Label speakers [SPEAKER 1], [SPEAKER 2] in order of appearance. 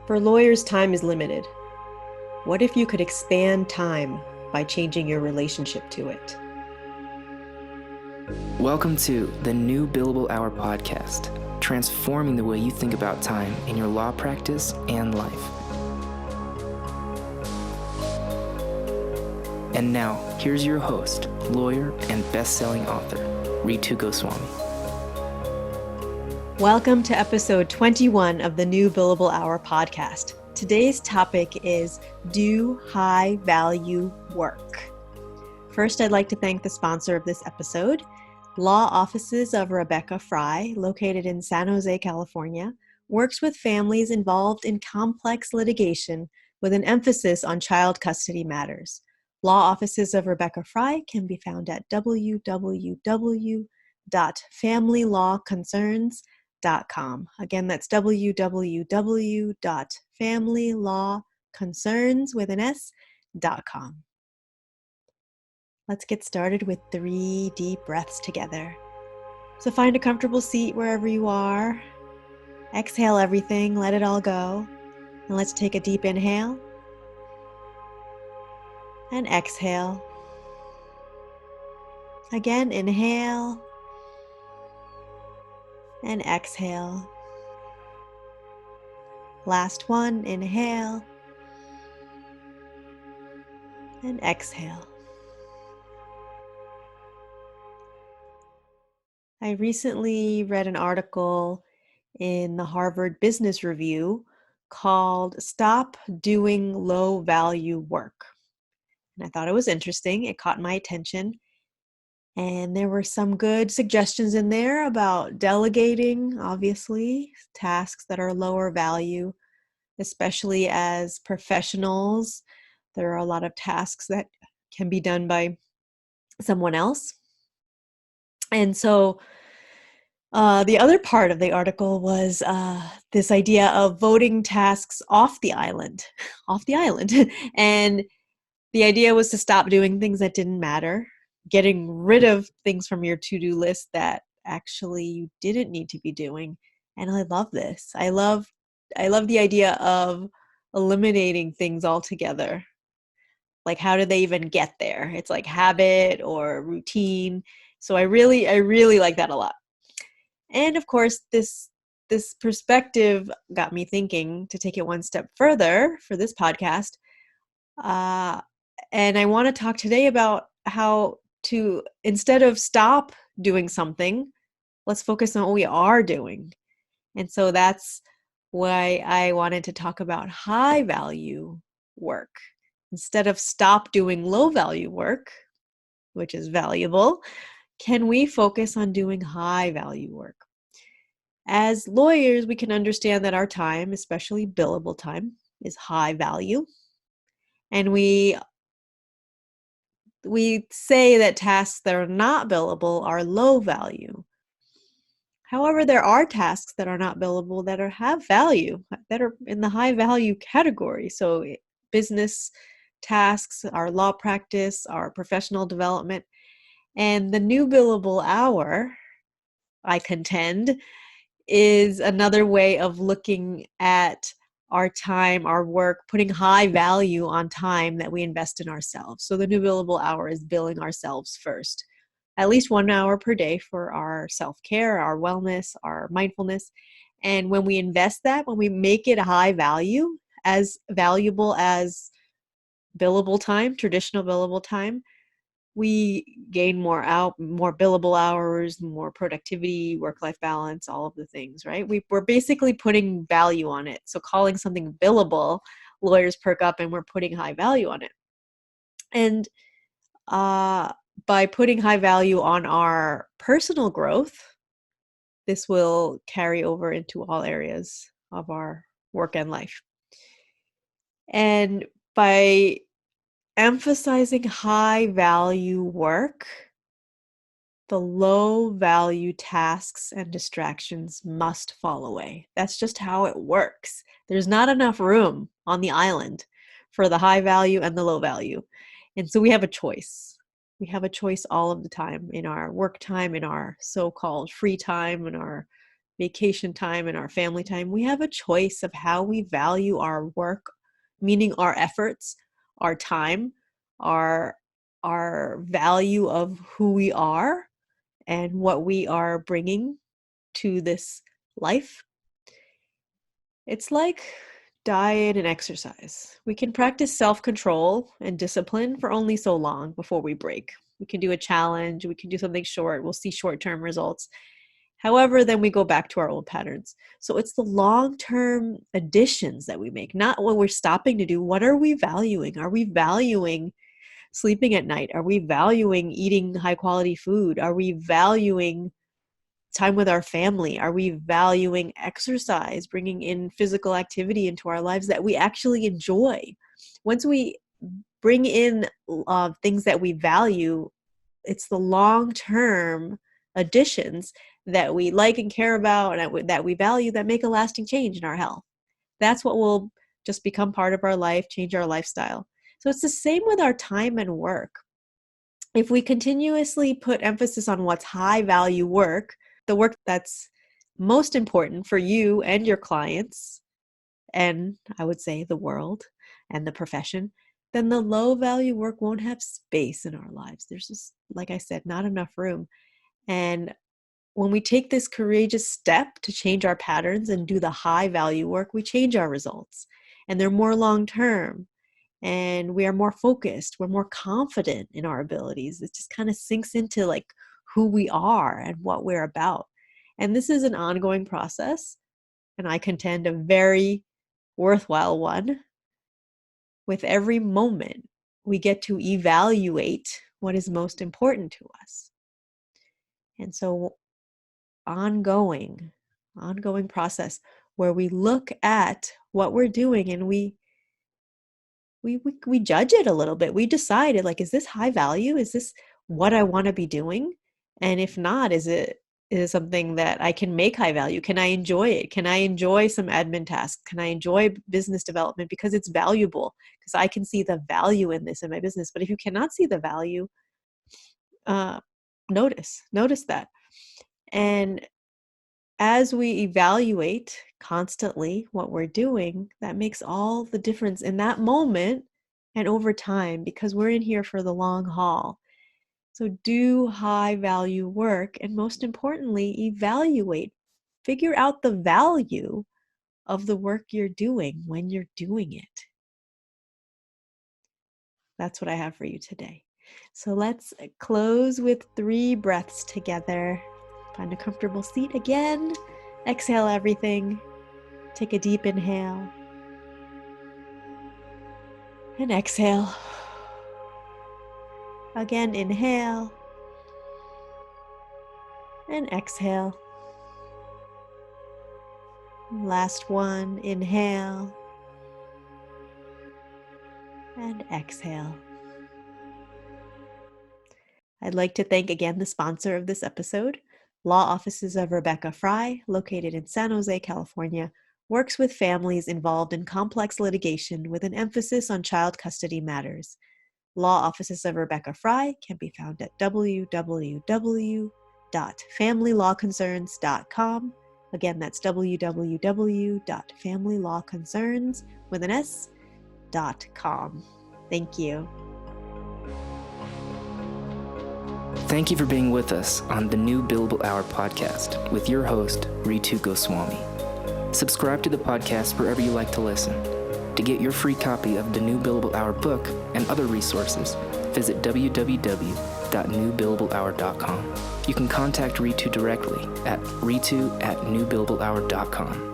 [SPEAKER 1] For lawyers, time is limited. What if you could expand time by changing your relationship to it?
[SPEAKER 2] Welcome to the New Billable Hour podcast, transforming the way you think about time in your law practice and life. And now, here's your host, lawyer and best-selling author, Ritu Goswami.
[SPEAKER 1] Welcome to episode 21 of the New Billable Hour podcast. Today's topic is Do High Value Work? First, I'd like to thank the sponsor of this episode, Law Offices of Rebecca Fry, located in San Jose, California, works with families involved in complex litigation with an emphasis on child custody matters. Law Offices of Rebecca Fry can be found at www.familylawconcerns.com. Again, that's www.familylawconcerns.com. Let's get started with 3 deep breaths together. So find a comfortable seat wherever you are. Exhale everything, let it all go. And let's take a deep inhale and exhale. Again, inhale and exhale. Last one, inhale and exhale. I recently read an article in the Harvard Business Review called Stop Doing Low Value Work. And I thought it was interesting. It caught my attention. And there were some good suggestions in there about delegating, obviously, tasks that are lower value, especially as professionals. There are a lot of tasks that can be done by someone else. And so the other part of the article was this idea of voting tasks off the island. And the idea was to stop doing things that didn't matter, getting rid of things from your to-do list that actually you didn't need to be doing. And I love this. I love the idea of eliminating things altogether. Like, how do they even get there? It's like habit or routine. So I really like that a lot. And of course, this perspective got me thinking to take it one step further for this podcast. And I want to talk today about how to, instead of stop doing something, let's focus on what we are doing. And so that's why I wanted to talk about high value work. Instead of stop doing low value work, which is valuable, can we focus on doing high value work? As lawyers, we can understand that our time, especially billable time, is high value. And we say that tasks that are not billable are low value. However, there are tasks that are not billable that have value, that are in the high value category. So business tasks, our law practice, our professional development, and the new billable hour, I contend, is another way of looking at our time, our work, putting high value on time that we invest in ourselves. So the new billable hour is billing ourselves first, at least 1 hour per day for our self-care, our wellness, our mindfulness. And when we invest that, when we make it high value, as valuable as billable time, traditional billable time, we gain more billable hours, more productivity, work-life balance, all of the things, right? We're basically putting value on it. So calling something billable, lawyers perk up and we're putting high value on it. And by putting high value on our personal growth, this will carry over into all areas of our work and life. And by emphasizing high value work, the low value tasks and distractions must fall away. That's just how it works. There's not enough room on the island for the high value and the low value. And so we have a choice. We have a choice all of the time, in our work time, in our so-called free time, in our vacation time and our family time, we have a choice of how we value our work, meaning our efforts, our time, our value of who we are and what we are bringing to this life. It's like diet and exercise. We can practice self-control and discipline for only so long before we break. We can do a challenge, we can do something short, we'll see short-term results. However, then we go back to our old patterns. So it's the long-term additions that we make, not what we're stopping to do. What are we valuing? Are we valuing sleeping at night? Are we valuing eating high-quality food? Are we valuing time with our family? Are we valuing exercise, bringing in physical activity into our lives that we actually enjoy? Once we bring in things that we value, it's the long-term additions that we like and care about and that we value that make a lasting change in our health. That's what will just become part of our life, change our lifestyle. So it's the same with our time and work. If we continuously put emphasis on what's high value work, the work that's most important for you and your clients, and I would say the world and the profession, then the low value work won't have space in our lives. There's just, like I said, not enough room. And when we take this courageous step to change our patterns and do the high value work, we change our results. And they're more long term. And we are more focused. We're more confident in our abilities. It just kind of sinks into like who we are and what we're about. And this is an ongoing process. And I contend a very worthwhile one. With every moment, we get to evaluate what is most important to us. And so ongoing process where we look at what we're doing and we judge it a little bit. We decided, like, is this high value? Is this what I want to be doing? And if not, is it something that I can make high value? Can I enjoy it? Can I enjoy some admin tasks? Can I enjoy business development because it's valuable? Because I can see the value in this in my business. But if you cannot see the value, notice that. And as we evaluate constantly what we're doing, that makes all the difference in that moment and over time, because we're in here for the long haul. So do high value work, and most importantly, evaluate, figure out the value of the work you're doing when you're doing it. That's what I have for you today. So let's close with 3 breaths together. Find a comfortable seat again. Exhale everything. Take a deep inhale. And exhale. Again, inhale. And exhale. Last one, inhale. And exhale. I'd like to thank again the sponsor of this episode. Law Offices of Rebecca Fry, located in San Jose, California, works with families involved in complex litigation with an emphasis on child custody matters. Law Offices of Rebecca Fry can be found at www.familylawconcerns.com. Again, that's www.familylawconcerns.com. Thank you.
[SPEAKER 2] Thank you for being with us on the New Billable Hour podcast with your host, Ritu Goswami. Subscribe to the podcast wherever you like to listen. To get your free copy of the New Billable Hour book and other resources, visit www.newbillablehour.com. You can contact Ritu directly at ritu@newbillablehour.com.